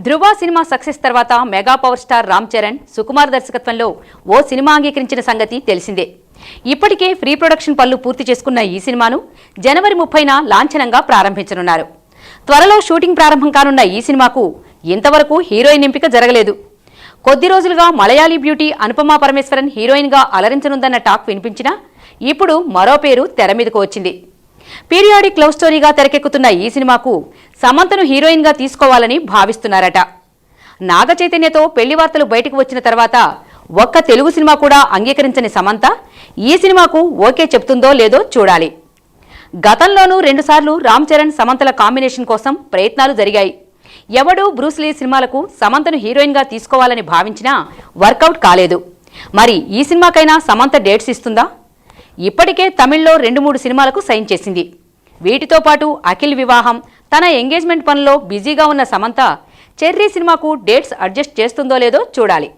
ధృవ cinema success తర్వాత mega power star Ram Charan Sukumar దర్శకత్వంలో ఓ cinema అంగీకరించిన సంగతి తెలిసిందే. ఇప్పటికే ప్రీ ప్రొడక్షన్ పనులు పూర్తి చేసుకున్న ఈ సినిమాను జనవరి 30న లాంఛనంగా ప్రారంభించనున్నారు. త్వరలో షూటింగ్ ప్రారంభం కానున్న ఈ సినిమాకు ఇంతవరకు హీరోయిన్ ఎంపిక జరగలేదు. కొద్ది రోజులుగా మలయాళీ బ్యూటీ అనుపమా పరమేశ్వరన్ హీరోయిన్గా అలరించనుందన్న టాక్ వినిపించినా ఇప్పుడు మరో పేరు తెర మీదకు వచ్చింది. పీరియాడిక్ లవ్ స్టోరీగా తెరకెక్కుతున్న ఈ సినిమాకు సమంతను హీరోయిన్గా తీసుకోవాలని భావిస్తున్నారట. నాగ చైతన్యతో పెళ్లి వార్తలు బయటకు వచ్చిన తర్వాత ఒక్క తెలుగు సినిమా కూడా అంగీకరించని సమంత ఈ సినిమాకు ఓకే చెప్తుందో లేదో చూడాలి. గతంలోనూ 2 సార్లు రామ్ చరణ్ సమంతల కాంబినేషన్ కోసం ప్రయత్నాలు జరిగాయి. ఎవడూ బ్రూస్లీ సినిమాలకు సమంతను హీరోయిన్గా తీసుకోవాలని భావించినా వర్కౌట్ కాలేదు. మరి ఈ సినిమాకైనా సమంత డేట్స్ ఇస్తుందా? ఇప్పటికే తమిళ్లో 2-3 సినిమాలకు సైన్ చేసింది. వీటితో పాటు అఖిల్ వివాహం, తన ఎంగేజ్మెంట్ పనుల్లో బిజీగా ఉన్న సమంత చెర్రీ సినిమాకు డేట్స్ అడ్జస్ట్ చేస్తుందో లేదో చూడాలి.